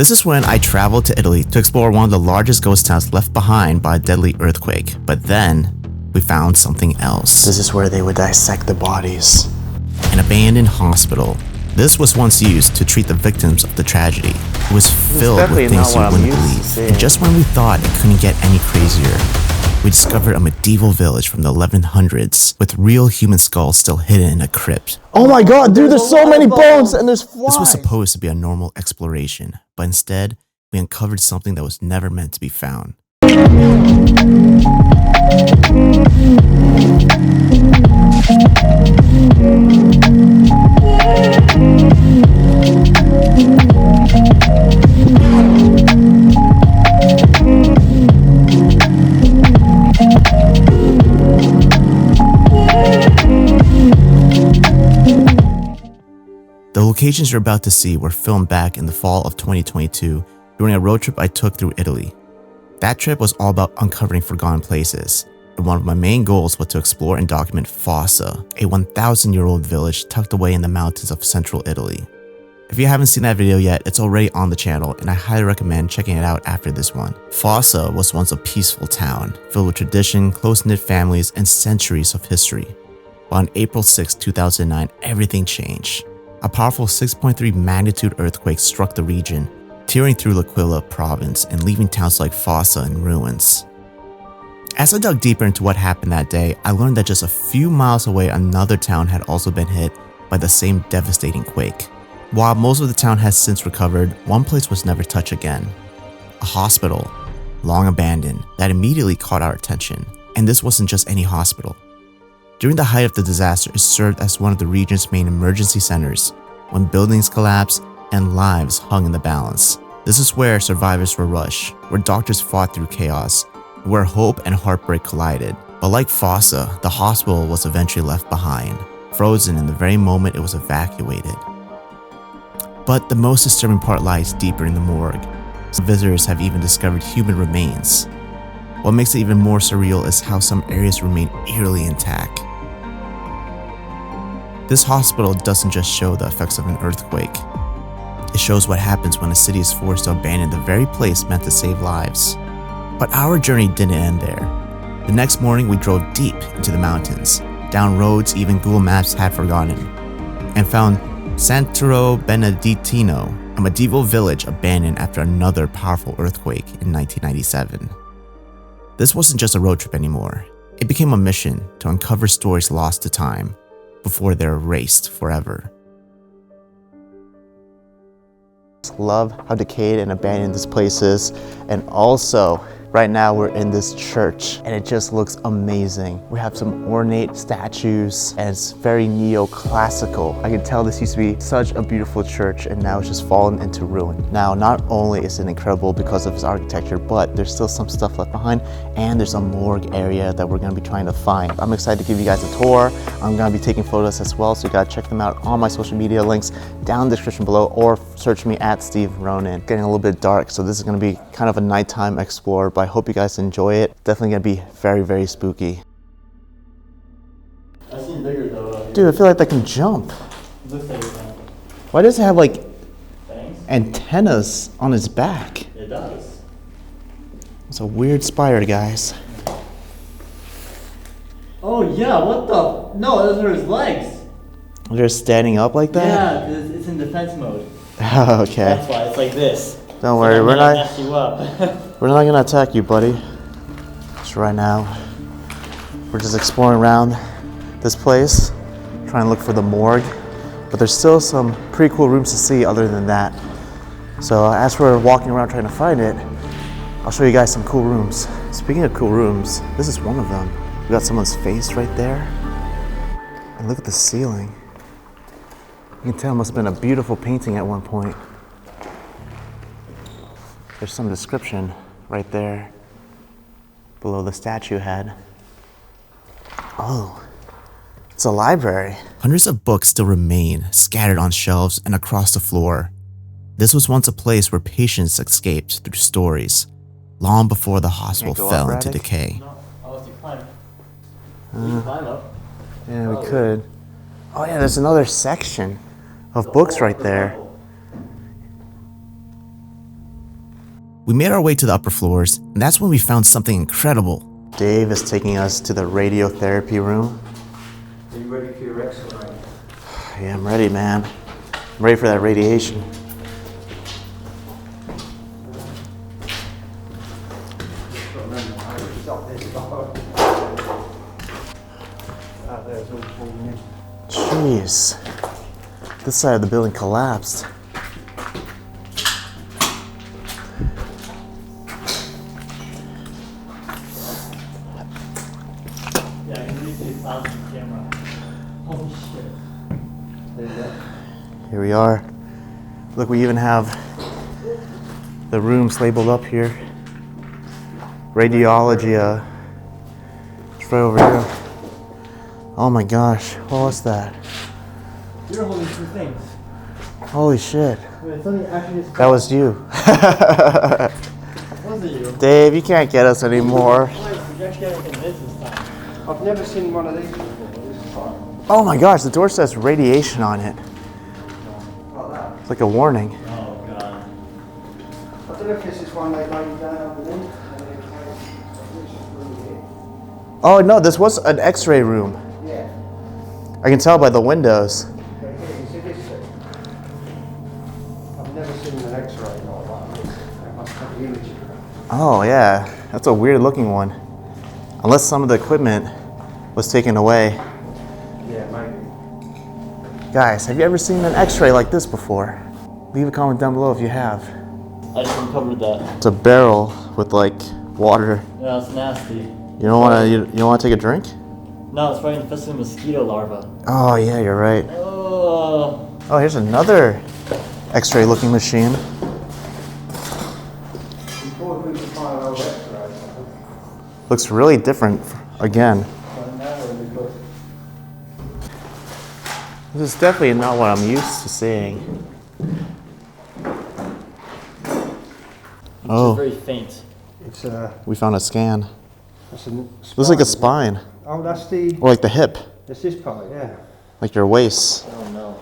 This is when I traveled to Italy to explore one of the largest ghost towns left behind by a deadly earthquake. But then, we found something else. This is where they would dissect the bodies. An abandoned hospital. This was once used to treat the victims of the tragedy. It was filled with things you wouldn't believe. And just when we thought it couldn't get any crazier, we discovered a medieval village from the 1100s with real human skulls still hidden in a crypt. Oh my god, dude, there's so many bones and there's flies! This was supposed to be a normal exploration, but instead, we uncovered something that was never meant to be found. The locations you're about to see were filmed back in the fall of 2022 during a road trip I took through Italy. That trip was all about uncovering forgotten places, and one of my main goals was to explore and document Fossa, a 1,000-year-old village tucked away in the mountains of central Italy. If you haven't seen that video yet, it's already on the channel, and I highly recommend checking it out after this one. Fossa was once a peaceful town, filled with tradition, close-knit families, and centuries of history. But on April 6, 2009, everything changed. A powerful 6.3 magnitude earthquake struck the region, tearing through L'Aquila province and leaving towns like Fossa in ruins. As I dug deeper into what happened that day, I learned that just a few miles away another town had also been hit by the same devastating quake. While most of the town has since recovered, one place was never touched again. A hospital, long abandoned, that immediately caught our attention. And this wasn't just any hospital. During the height of the disaster, it served as one of the region's main emergency centers when buildings collapsed and lives hung in the balance. This is where survivors were rushed, where doctors fought through chaos, where hope and heartbreak collided. But like Fossa, the hospital was eventually left behind, frozen in the very moment it was evacuated. But the most disturbing part lies deeper in the morgue. Some visitors have even discovered human remains. What makes it even more surreal is how some areas remain eerily intact. This hospital doesn't just show the effects of an earthquake. It shows what happens when a city is forced to abandon the very place meant to save lives. But our journey didn't end there. The next morning we drove deep into the mountains, down roads even Google Maps had forgotten, and found Santoro Benedictino, a medieval village abandoned after another powerful earthquake in 1997. This wasn't just a road trip anymore. It became a mission to uncover stories lost to time before they're erased forever. Love how decayed and abandoned this place is, and also right now we're in this church and it just looks amazing. We have some ornate statues and it's very neoclassical. I can tell this used to be such a beautiful church and now it's just fallen into ruin. Now, not only is it incredible because of its architecture, but there's still some stuff left behind and there's a morgue area that we're gonna be trying to find. I'm excited to give you guys a tour. I'm gonna be taking photos as well, so you gotta check them out on my social media links down in the description below or search me at Steve Ronin. Getting a little bit dark, so this is gonna be kind of a nighttime explore, but I hope you guys enjoy it. Definitely gonna be very, very spooky. I seen bigger though. Dude, I feel like that can jump. Looks like it can. Why does it have like Thanks. antennas on its back? It does. It's a weird spider, guys. Oh yeah, what the? No, those are his legs. They're standing up like that? Yeah, it's in defense mode. Oh, okay. That's why it's like this. Don't worry, we're not Mess you up. we're not gonna attack you, buddy. Just right now, we're just exploring around this place, trying to look for the morgue. But there's still some pretty cool rooms to see other than that. So as we're walking around trying to find it, I'll show you guys some cool rooms. Speaking of cool rooms, this is one of them. We got someone's face right there. And look at the ceiling. You can tell it must have been a beautiful painting at one point. There's some description right there below the statue head. Oh, it's a library. Hundreds of books still remain scattered on shelves and across the floor. This was once a place where patients escaped through stories, long before the hospital fell into decay. No, unless you climb. You can climb up. Yeah, we could. Oh yeah, there's another section of books right there. We made our way to the upper floors, and that's when we found something incredible. Dave is taking us to the radiotherapy room. Are you ready for your X-ray? Yeah, I'm ready, man. I'm ready for that radiation. Jeez. This side of the building collapsed. Yeah, I can see the clouds on camera. Holy shit. There you go. Here we are. Look, we even have the rooms labeled up here. Radiology, it's right over here. Oh my gosh, what was that? You're holding two things. Holy shit. Wait, it's only actually just That was you. was it you? Dave, you can't get us anymore. You actually had to convince this time. I've never seen one of these before. This is hard. Oh my gosh, the door says radiation on it. Like that. It's like a warning. Oh god. I don't know if this is one they laid down underneath. Oh no, this was an x-ray room. Yeah. I can tell by the windows. But here, you see this thing? I've never seen an X-ray like that. They must have the image. Oh yeah, that's a weird looking one. Unless some of the equipment was taken away. Yeah, maybe. Guys, have you ever seen an x-ray like this before? Leave a comment down below if you have. I just uncovered that. It's a barrel with like water. Yeah, it's nasty. You don't wanna take a drink? No, it's probably infested with mosquito larvae. Oh yeah, you're right. Oh. Oh, here's another x-ray looking machine. Before we could find an old X-ray, Looks really different again. but now we're good. This is definitely not what I'm used to seeing. It's very faint. It's We found a scan. that's a Looks like a spine. Oh, that's the. Or like the hip. That's this part, yeah. Like your waist. Oh no.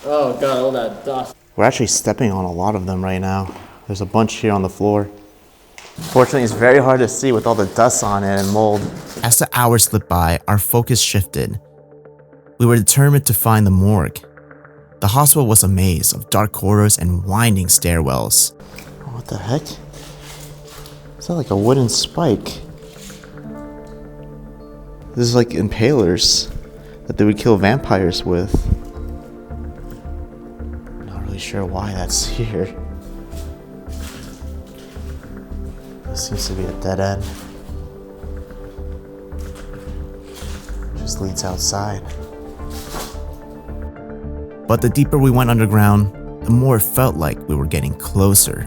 Oh god, all that dust. We're actually stepping on a lot of them right now. There's a bunch here on the floor. Fortunately, it's very hard to see with all the dust on it and mold. As the hours slipped by, our focus shifted. We were determined to find the morgue. The hospital was a maze of dark corridors and winding stairwells. What the heck? Is that like a wooden spike? This is like impalers that they would kill vampires with. Not really sure why that's here. This seems to be a dead end. Just leads outside. But the deeper we went underground, the more it felt like we were getting closer.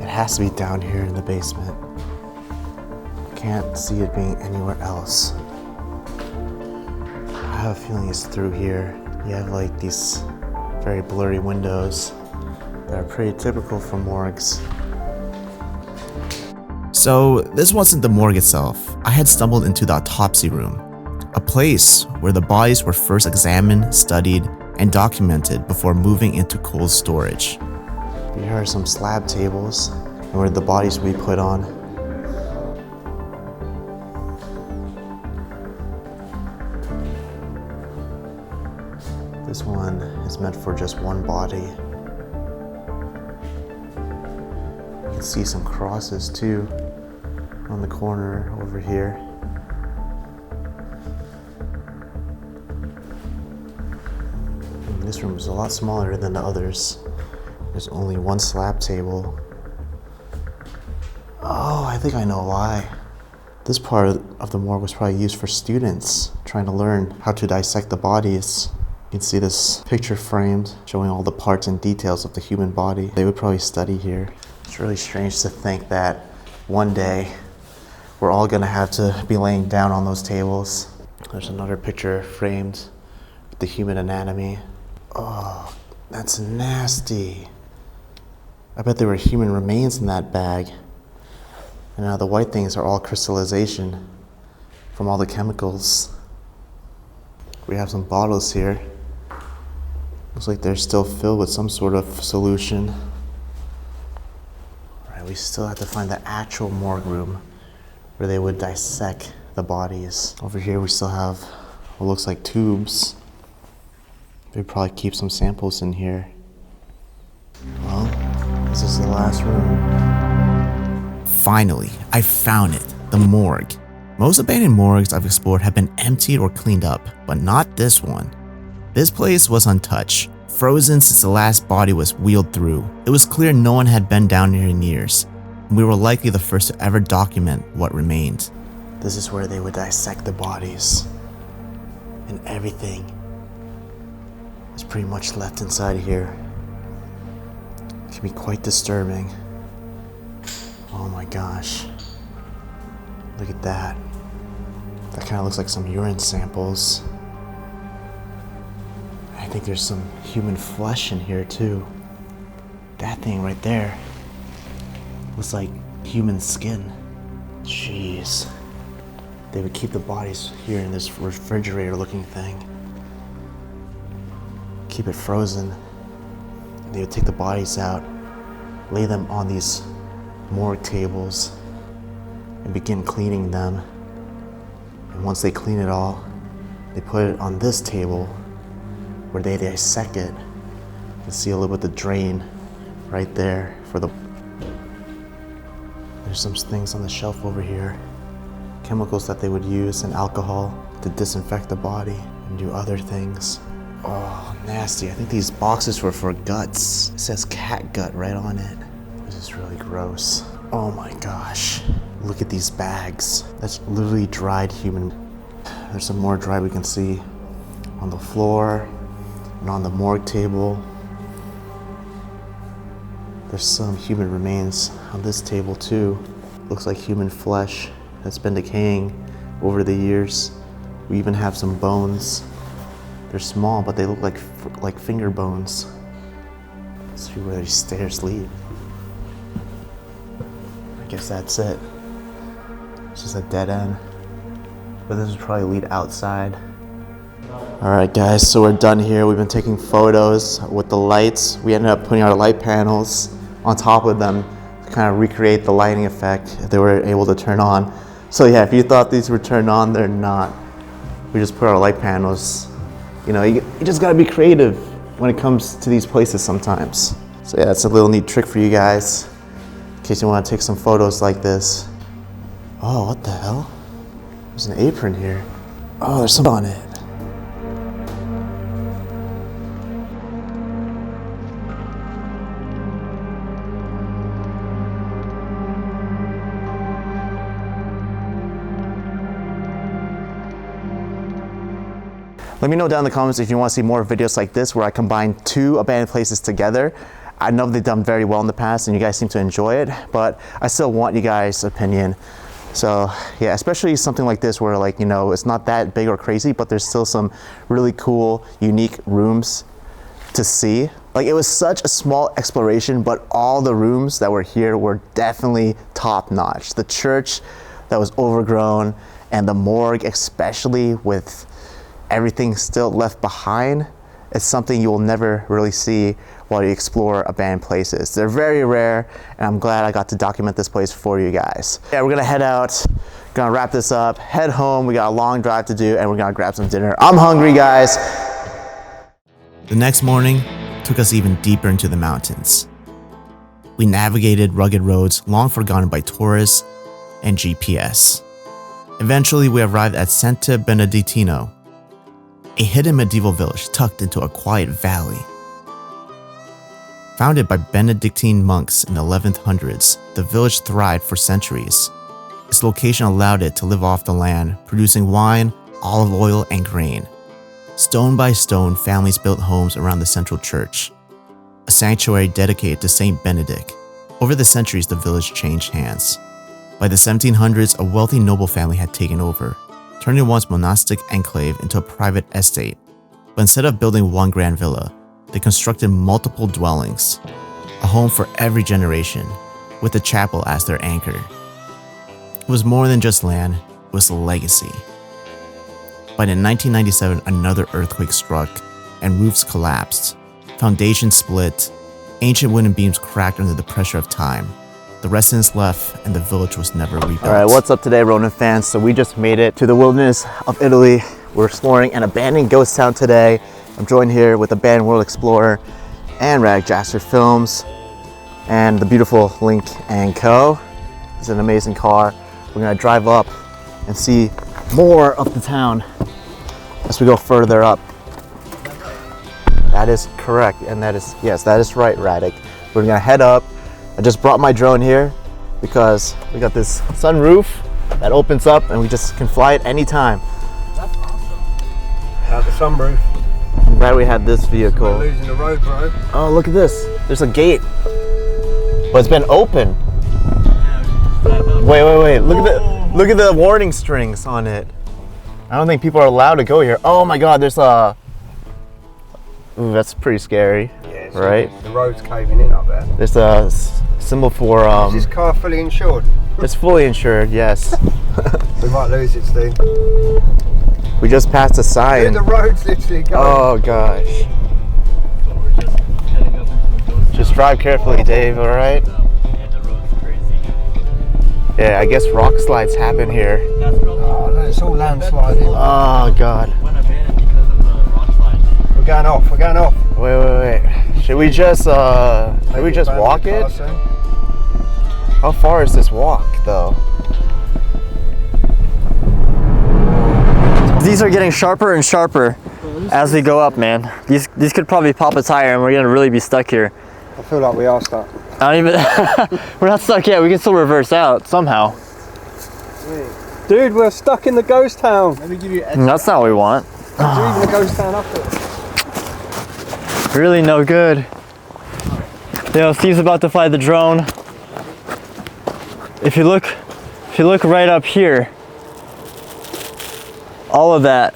It has to be down here in the basement. Can't see it being anywhere else. I have a feeling it's through here. You have like these very blurry windows that are pretty typical for morgues. So this wasn't the morgue itself. I had stumbled into the autopsy room, a place where the bodies were first examined, studied, and documented before moving into cold storage. Here are some slab tables and where the bodies will be put on. This one is meant for just one body. You can see some crosses too on the corner over here. And this room is a lot smaller than the others. There's only one slab table. Oh, I think I know why. This part of the morgue was probably used for students trying to learn how to dissect the bodies. You can see this picture framed showing all the parts and details of the human body. They would probably study here. It's really strange to think that one day we're all gonna have to be laying down on those tables. There's another picture framed with the human anatomy. Oh, that's nasty. I bet there were human remains in that bag. And now the white things are all crystallization from all the chemicals. We have some bottles here. Looks like they're still filled with some sort of solution. we still have to find the actual morgue room where they would dissect the bodies. Over here we still have what looks like tubes. They'd probably keep some samples in here. Well, this is the last room. Finally, I found it, the morgue. Most abandoned morgues I've explored have been emptied or cleaned up, but not this one. This place was untouched, frozen since the last body was wheeled through. It was clear no one had been down here in years, and we were likely the first to ever document what remained. This is where they would dissect the bodies, and everything is pretty much left inside here. It can be quite disturbing. Oh my gosh. Look at that. That kind of looks like some urine samples. I think there's some human flesh in here too. That thing right there looks like human skin. Jeez. They would keep the bodies here in this refrigerator looking thing. Keep it frozen. And they would take the bodies out, lay them on these morgue tables, and begin cleaning them. And once they clean it all, they put it on this table where they dissect it. You can see a little bit of the drain right there for the... There's some things on the shelf over here. Chemicals that they would use and alcohol to disinfect the body and do other things. Oh, nasty. I think these boxes were for guts. It says cat gut right on it. This is really gross. Oh my gosh. Look at these bags. That's literally dried human. There's some more dry we can see on the floor and on the morgue table. There's some human remains on this table too. Looks like human flesh that's been decaying over the years. We even have some bones. They're small, but they look like finger bones. Let's see where these stairs lead. I guess that's it. It's just a dead end. But this would probably lead outside. All right, guys, so we're done here. We've been taking photos with the lights. We ended up putting our light panels on top of them to kind of recreate the lighting effect if they were able to turn on. So yeah, if you thought these were turned on, they're not. We just put our light panels. You know, you just gotta be creative when it comes to these places sometimes. So yeah, it's a little neat trick for you guys in case you want to take some photos like this. Oh, what the hell? There's an apron here. Oh, there's some on it. Let me know down in the comments if you want to see more videos like this where I combine two abandoned places together. I know they've done very well in the past and you guys seem to enjoy it, but I still want you guys' opinion. So yeah, especially something like this where, like, you know, it's not that big or crazy, but there's still some really cool, unique rooms to see. Like, it was such a small exploration, but all the rooms that were here were definitely top notch. The church that was overgrown and the morgue, especially with everything still left behind, is something you will never really see while you explore abandoned places. They're very rare, and I'm glad I got to document this place for you guys. Yeah, we're gonna head out, gonna wrap this up, head home. We got a long drive to do, and we're gonna grab some dinner. I'm hungry, guys. The next morning took us even deeper into the mountains. We navigated rugged roads long forgotten by tourists and GPS. Eventually, we arrived at Santa Benedictino, a hidden medieval village tucked into a quiet valley. Founded by Benedictine monks in the 1100s, the village thrived for centuries. Its location allowed it to live off the land, producing wine, olive oil, and grain. Stone by stone, families built homes around the central church, a sanctuary dedicated to Saint Benedict. Over the centuries, the village changed hands. By the 1700s, a wealthy noble family had taken over, turning once monastic enclave into a private estate. But instead of building one grand villa, they constructed multiple dwellings, a home for every generation, with the chapel as their anchor. It was more than just land, it was a legacy. But in 1997, another earthquake struck and roofs collapsed. Foundations split, ancient wooden beams cracked under the pressure of time. The residents left and the village was never rebuilt. All right, what's up today, Ronin fans? So we just made it to the wilderness of Italy. We're exploring an abandoned ghost town today. I'm joined here with Abandoned World Explorer and Ragjaster Films and the beautiful Link & Co. It's an amazing car. We're gonna drive up and see more of the town as we go further up. That is correct, and that is, yes, that is right, Radic. We're gonna head up. I just brought my drone here because we got this sunroof that opens up and we just can fly it anytime. That's awesome. The sunroof. I'm glad we had this vehicle. We're losing the road, bro. Oh, look at this. There's a gate. But it's been open. Wait. Look at the warning strings on it. I don't think people are allowed to go here. Oh my god, there's a... Ooh, that's pretty scary. Yeah, right? The road's caving in up there. There's a symbol for... Is this car fully insured? It's fully insured, yes. We might lose it, Steve. We just passed a sign. The road's literally going. Oh gosh. So we're just heading up into a ghost Just drive carefully, Dave, alright? Yeah, the road's crazy. Yeah, I guess rock slides happen here. That's probably Oh, no, it's all landsliding. Oh god. when abandoned because of the rock slide. We're going off, we're going off. Wait. Should we just walk it? How far is this walk though? These are getting sharper and sharper as we go up, man. These could probably pop a tire and we're gonna really be stuck here. I feel like we are stuck. I don't even, we're not stuck yet. We can still reverse out somehow. Dude, we're stuck in the ghost town. Let me give you That's not what we want. There's even a ghost town up there. Really no good. Steve's about to fly the drone. If you look right up here, all of that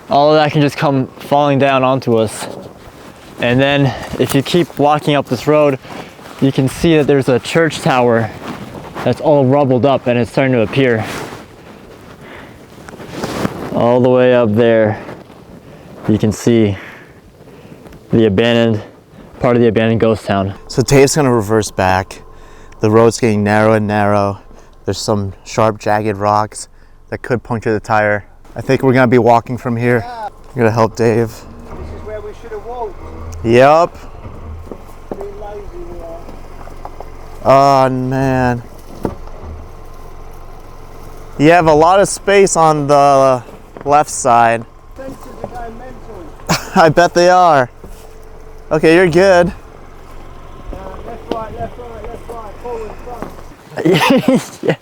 can just come falling down onto us. And then if you keep walking up this road, you can see that there's a church tower that's all rubbled up and it's starting to appear. All the way up there, you can see the part of the abandoned ghost town. So Dave's gonna reverse back. The road's getting narrow and narrow. There's some sharp, jagged rocks that could puncture the tire. I think we're gonna be walking from here. I'm gonna help Dave. This is where we should have walked. Yep. Being lazy we are. Oh man. You have a lot of space on the left side. Fences are going mental. I bet they are. Okay, you're good. Left, right, forward, front. Yeah.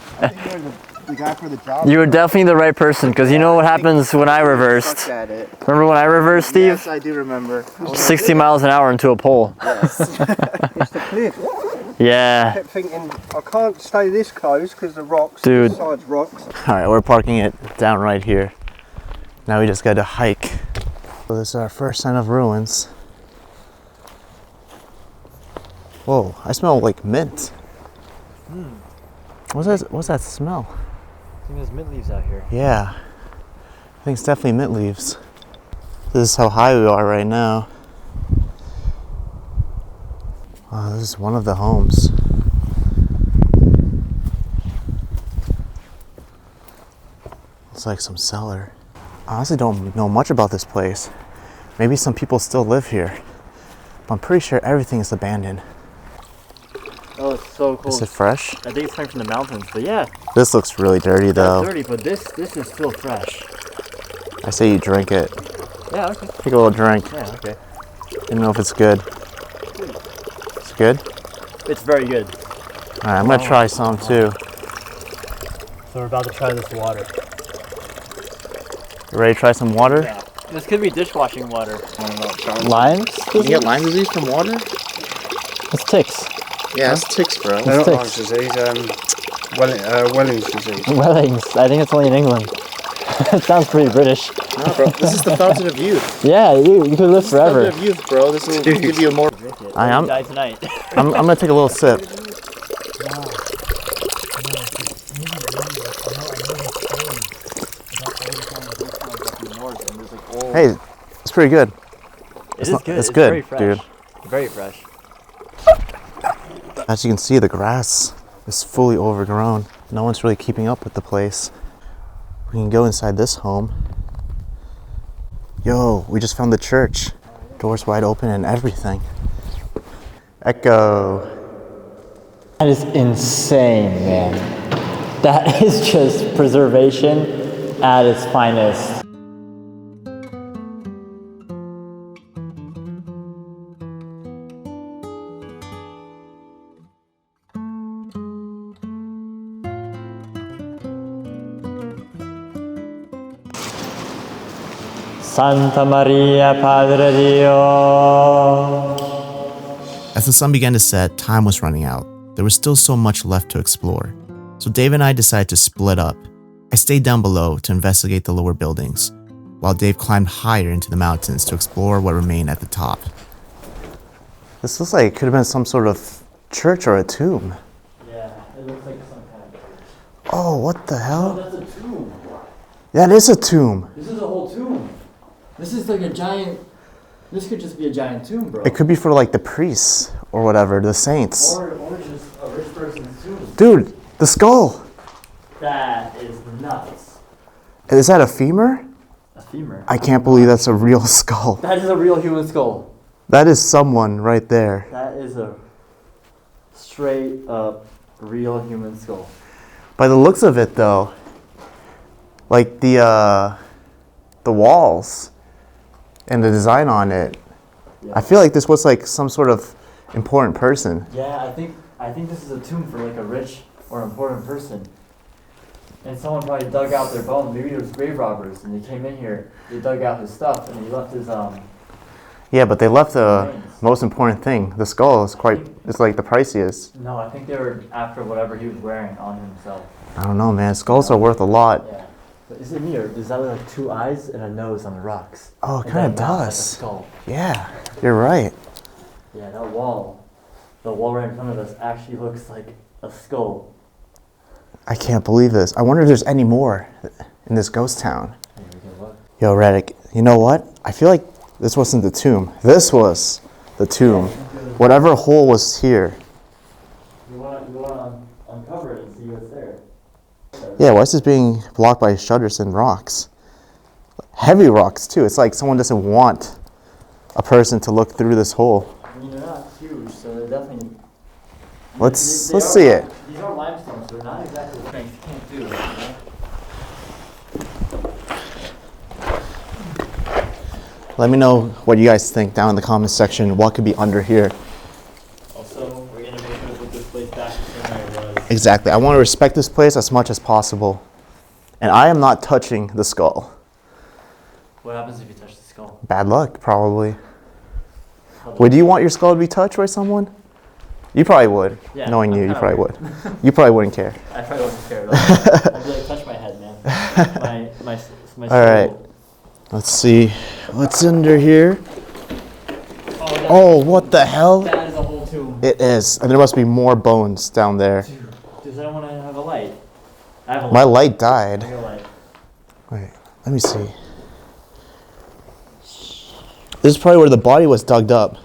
The guy for the job. You were definitely the right person because you know what happens when I reversed. At it. Remember when I reversed, Steve? Yes, I do remember. 60 miles an hour into a pole. It's the cliff. I Yeah. kept thinking, I can't stay this close because the rocks, Dude. the sides rocks. All right, we're parking it down right here. Now we just got to hike. So this is our first sign of ruins. Whoa, I smell like mint. What's that smell? I think there's mint leaves out here. Yeah, I think it's definitely mint leaves. This is how high we are right now. Wow, this is one of the homes. Looks like some cellar. I honestly don't know much about this place. Maybe some people still live here, but I'm pretty sure everything is abandoned. Oh, it's so cool. Is it fresh? I think it's coming from the mountains, but yeah. This looks really dirty though. It's dirty, but this is still fresh. I say you drink it. Yeah, okay. Take a little drink. Yeah, okay. Didn't know if it's good. It's good? It's very good. All right, I'm gonna try some too. So we're about to try this water. You ready to try some water? Yeah. This could be dishwashing water. Limes? You get Lyme disease from water? It's ticks. Yeah, it's ticks, bro. Not Sticks. Lyme's disease, Welling's disease. Wellings. I think it's only in England. It sounds pretty British. No, bro. This is the fountain of youth. Yeah, you could live forever. Fountain of youth, bro. This will give you a more. I'm Die tonight. gonna take a little sip. Hey, pretty good. It is good. It's good, very fresh. dude. Very fresh. As you can see, the grass is fully overgrown. No one's really keeping up with the place. We can go inside this home. Yo, we just found the church. Doors wide open and everything. Echo. That is insane, man. That is just preservation at its finest. Santa Maria Padre Dio. As the sun began to set, time was running out. There was still so much left to explore. So Dave and I decided to split up. I stayed down below to investigate the lower buildings, while Dave climbed higher into the mountains to explore what remained at the top. This looks like it could have been some sort of church or a tomb. Yeah, it looks like some kind of church. Oh, what the Oh, hell? that's a tomb. That is a tomb. This is a whole tomb. This is like a giant. This could just be a giant tomb, bro. It could be for like the priests or whatever, the saints. Or just a rich person's tomb. Dude, the skull. That is nuts. Is that a femur? A femur. I can't believe that's a real skull. That is a real human skull. That is someone right there. That is a straight up real human skull. By the looks of it though, like the walls and the design on it, Yeah. I feel like this was like some sort of important person. Yeah, I think this is a tomb for like a rich or important person. And someone probably dug out their bones. Maybe it was grave robbers and they came in here, they dug out his stuff and he left his Yeah, but they left the remains. most important thing. The skull is it's like the priciest. No, I think they were after whatever he was wearing on himself. I don't know, man. Skulls are worth a lot. Yeah. But is it me or does that look like two eyes and a nose on the rocks? Oh, it And kind of that mouth like a does. skull. Yeah, you're right. Yeah, that wall, the wall right in front of us actually looks like a skull. I can't believe this. I wonder if there's any more in this ghost town. Here we can look. Yo, Reddick, you know what? I feel like this wasn't the tomb. This was the tomb. Whatever hole was here. You wanna uncover it and see what's there. Yeah, why is this being blocked by shutters and rocks? Heavy rocks, too. It's like someone doesn't want a person to look through this hole. I mean, they're not huge, so they're definitely. Let's They see it. These are limestones, so they're not exactly things you can't do. You know? Let me know what you guys think down in the comments section. What could be under here? Also, we're gonna make sure to put this place back the same way it was. Exactly. I want to respect this place as much as possible. And I am not touching the skull. What happens if you touch the skull? Bad luck, probably. How Would you want your skull to be touched by someone? You probably would. Yeah, Knowing I'm you, you kinda probably weird. would. You probably wouldn't care. I probably wasn't scared at all. I'd be like, touch my head, man. My All right. soul. Let's see what's under here. Oh, Oh, what the hell? that is a whole tomb. It is. And there must be more bones down there. Dude, does anyone want to have a light? I have a My light. light died. I have a light. Wait, let me see. This is probably where the body was dug up.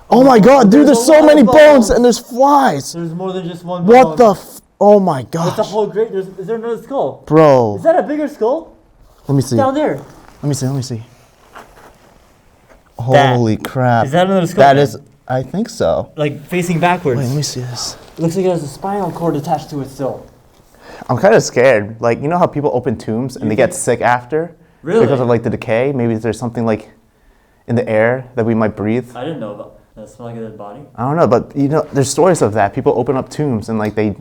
Oh my god, dude, there's a so lot of many bones bones. and there's flies. There's more than just one What bone. the oh my It's a gosh. whole great. Is there another skull? Bro, Is that a bigger skull? let me see. Down there. Let me see, let me see. Holy crap. Is that another skull? That is, I think so. like facing backwards. Wait, let me see this. Looks like it has a spinal cord attached to it still. I'm kind of scared. Like, you know how people open tombs and they get sick after? Really? Because of like the decay? Maybe there's something like in the air that we might breathe. I didn't know about that. Smell like a dead body. I don't know, but you know, there's stories of that. People open up tombs and like they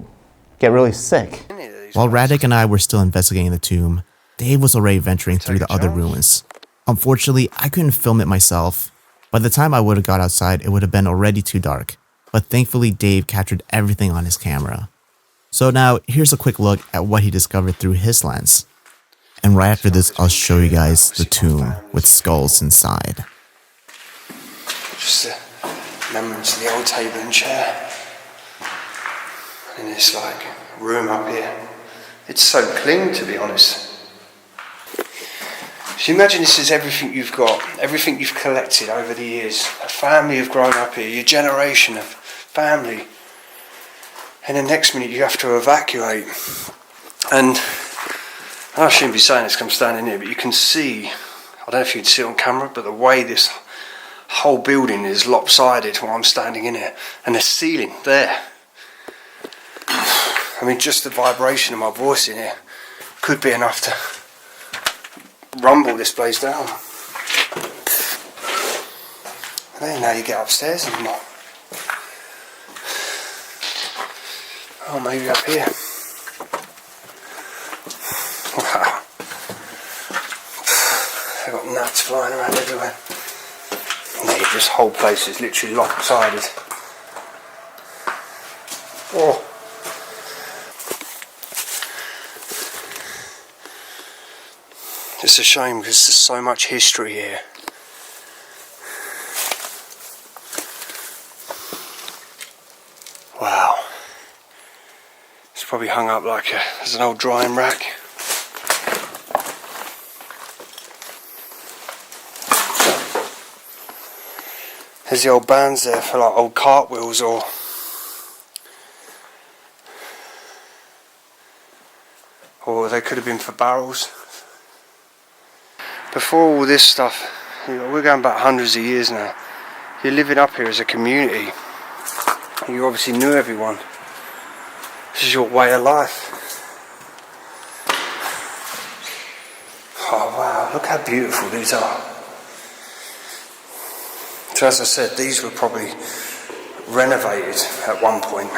get really sick. While Radek and I were still investigating the tomb, Dave was already venturing through the other ruins. Unfortunately, I couldn't film it myself. By the time I would have got outside, it would have been already too dark. But thankfully, Dave captured everything on his camera. So now, here's a quick look at what he discovered through his lens. And right after this, I'll show you guys the tomb with skulls inside. Just the remembrance of the old table and chair. And this like room up here. It's so clean, to be honest. So imagine this is everything you've got, everything you've collected over the years. A family have grown up here, your generation of family and the next minute you have to evacuate. And I shouldn't be saying this because I'm standing here, but you can see, I don't know if you can see it on camera, but the way this whole building is lopsided while I'm standing in here, and the ceiling there. I mean, just the vibration of my voice in here could be enough to rumble this place down. I don't know how you get upstairs anymore. Oh, maybe up here. Wow. They've got nuts flying around everywhere. Yeah, this whole place is literally lopsided. Oh. It's a shame because there's so much history here. Wow. It's probably hung up like as an old drying rack. There's the old bands there for like old cartwheels or they could have been for barrels. Before all this stuff, we're going back hundreds of years now. You're living up here as a community. You obviously knew everyone. This is your way of life. Oh wow, look how beautiful these are. So as I said, these were probably renovated at one point.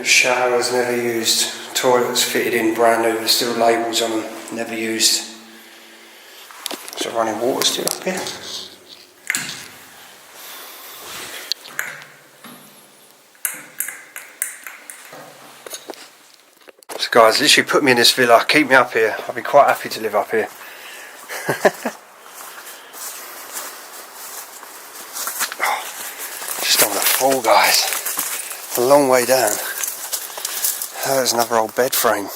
Showers never used, toilets fitted in brand new, there's still labels on them, never used. Is there running water still up here? So guys, literally put me in this villa, keep me up here, I'd be quite happy to live up here. Oh, just don't want to fall, guys. It's a long way down. There's another old bed frame.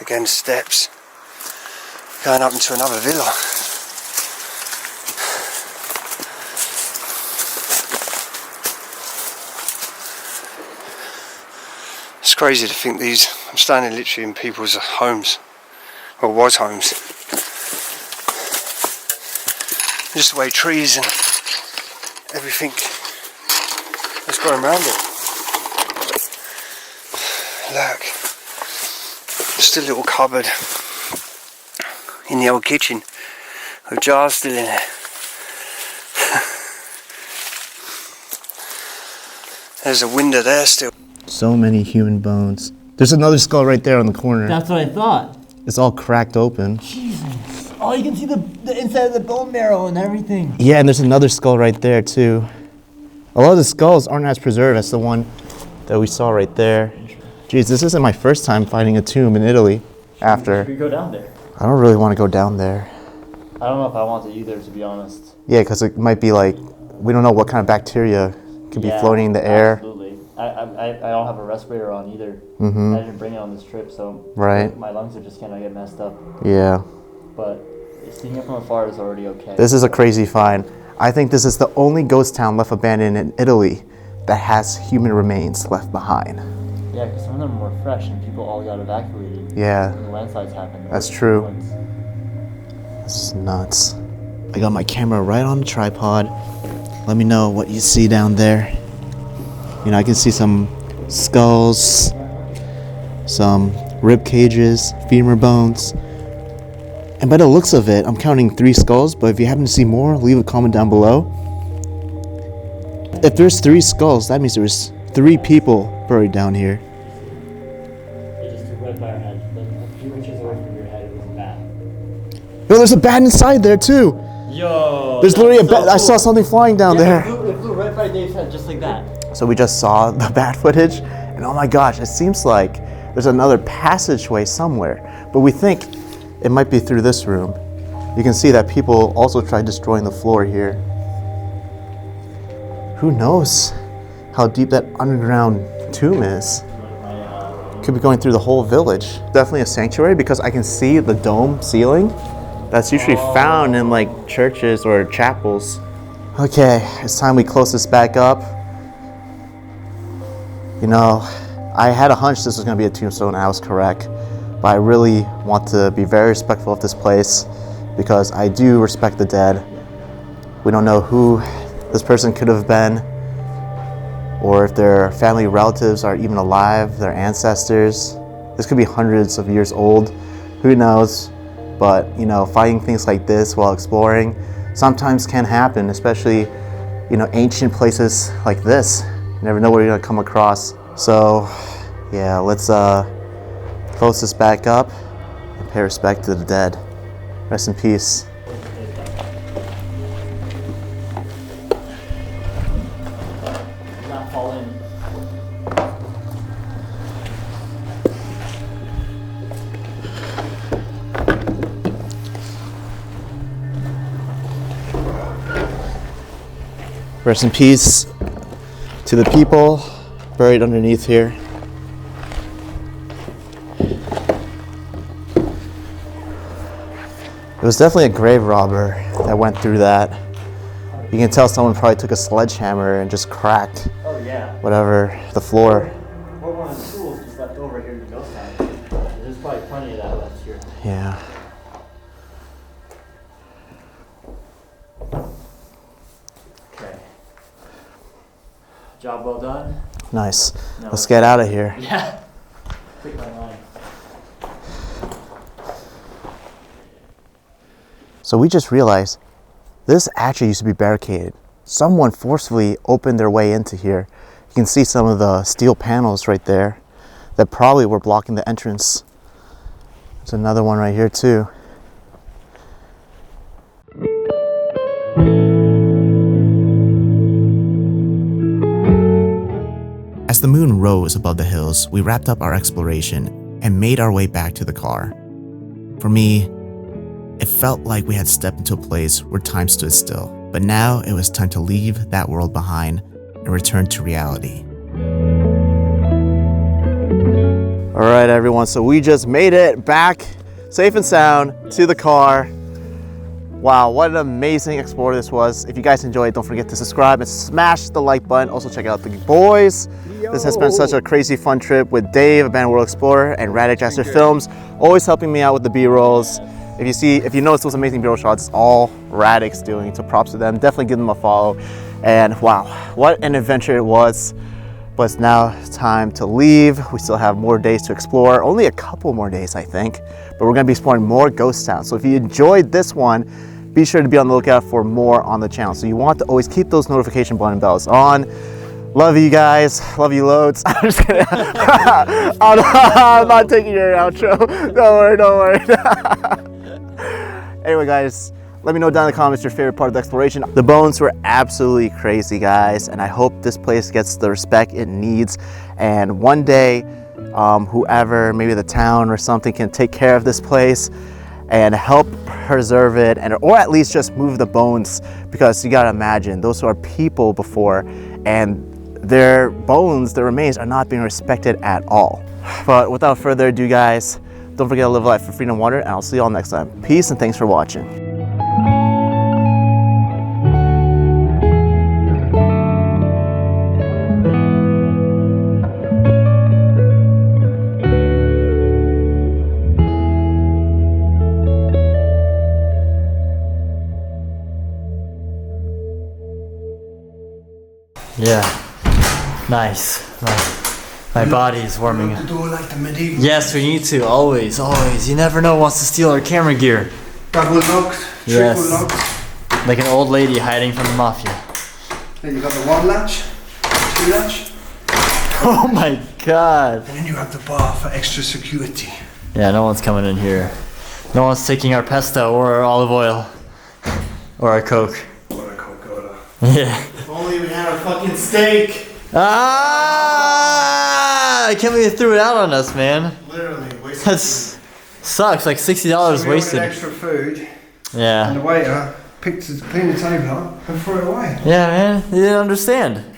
Again, steps. Going up into another villa. It's crazy to think I'm standing literally in people's homes. Or was homes. Just the way trees and everything is growing around it. Look, just a little cupboard in the old kitchen with jars still in it. There's a window there still. So many human bones. There's another skull right there on the corner. That's what I thought. It's all cracked open. Jesus. Oh, you can see the inside of the bone marrow and everything. Yeah, and there's another skull right there too. A lot of the skulls aren't as preserved as the one that we saw right there. Jeez, this isn't my first time finding a tomb in Italy. After. We go down there. I don't really want to go down there. I don't know if I want to either, to be honest. Yeah, because it might be like, we don't know what kind of bacteria could be floating in the air. Absolutely. I don't have a respirator on either. Mm-hmm. I didn't bring it on this trip, so right. My lungs are just gonna get messed up. Yeah. But seeing it from afar is already okay. This is a crazy find. I think this is the only ghost town left abandoned in Italy that has human remains left behind. Yeah, because some of them were fresh and people all got evacuated. Yeah. When the landslides happened. That's true. This is nuts. I got my camera right on the tripod. Let me know what you see down there. You know, I can see some skulls, some rib cages, femur bones. And by the looks of it, I'm counting 3 skulls, but if you happen to see more, leave a comment down below. If there's 3 skulls, that means there's 3 people buried down here. It just took right by our head. A few inches away from your head, it was a bat. No, there's a bat inside there too. Yo! There's literally a bat. I saw something flying down there. It flew right by Dave's head, just like that. So we just saw the bat footage, and oh my gosh, it seems like there's another passageway somewhere. But we think it might be through this room. You can see that people also tried destroying the floor here. Who knows how deep that underground tomb is? Could be going through the whole village. Definitely a sanctuary because I can see the dome ceiling. That's usually found in like churches or chapels. Okay, it's time we close this back up. You know, I had a hunch this was going to be a tombstone, and I was correct. But I really want to be very respectful of this place because I do respect the dead. We don't know who this person could have been, or if their family relatives are even alive, their ancestors. This could be hundreds of years old, who knows? But, you know, finding things like this while exploring sometimes can happen, especially, you know, ancient places like this. You never know what you're gonna come across. So, yeah, let's close this back up and pay respect to the dead. Rest in peace. Not fall in. Rest in peace to the people buried underneath here. It was definitely a grave robber that went through that. You can tell someone probably took a sledgehammer and just cracked Oh yeah. whatever the floor. Or one of the tools just left over here in Ghost Town. There's probably plenty of that left here. Yeah. Okay. Job well done. Nice. No, Let's get out of here. Yeah. Take my line. So we just realized this actually used to be barricaded. Someone forcefully opened their way into here. You can see some of the steel panels right there that probably were blocking the entrance. There's another one right here too. As the moon rose above the hills, we wrapped up our exploration and made our way back to the car. For me, it felt like we had stepped into a place where time stood still, but now it was time to leave that world behind and return to reality. All right, everyone, so we just made it back safe and sound to the car. Wow, what an amazing explorer this was. If you guys enjoyed, don't forget to subscribe and smash the like button. Also check out the boys. This has been such a crazy fun trip with Dave, Abandoned World Explorer, and Radic Aster Films, always helping me out with the B-rolls. If you notice those amazing B-roll shots, it's all Radic's doing, so props to them. Definitely give them a follow. And wow, what an adventure it was. But it's now time to leave. We still have more days to explore, only a couple more days, I think. But we're gonna be exploring more ghost towns. So if you enjoyed this one, be sure to be on the lookout for more on the channel. So you want to always keep those notification button bells on. Love you guys, love you loads. I'm just kidding. I'm not taking your outro. Don't worry. Anyway guys, let me know down in the comments your favorite part of the exploration. The bones were absolutely crazy, guys, and I hope this place gets the respect it needs. And one day, whoever, maybe the town or something, can take care of this place and help preserve it, or at least just move the bones, because you gotta imagine, those are people before, and their bones, their remains, are not being respected at all. But without further ado, guys, don't forget to live life for freedom and wonder, and I'll see you all next time. Peace and thanks for watching. Yeah. Nice. My body is warming up. To do like the medieval. Yes, we need to. Always. You never know who wants to steal our camera gear. Double locked, triple Yes. locked. Like an old lady hiding from the mafia. Then you got the one latch, two latch, Oh my god. and then you have the bar for extra security. Yeah, no one's coming in here. No one's taking our pesto or our olive oil. Or our Coke. What a Coca-Cola. Yeah. If only we had our fucking steak. Ah! I can't believe they threw it out on us, man. Literally wasted. That's sucks. Like $60 So we wasted. ordered extra food, and Yeah. the waiter cleaned the table up and threw it away. Yeah, man. They didn't understand.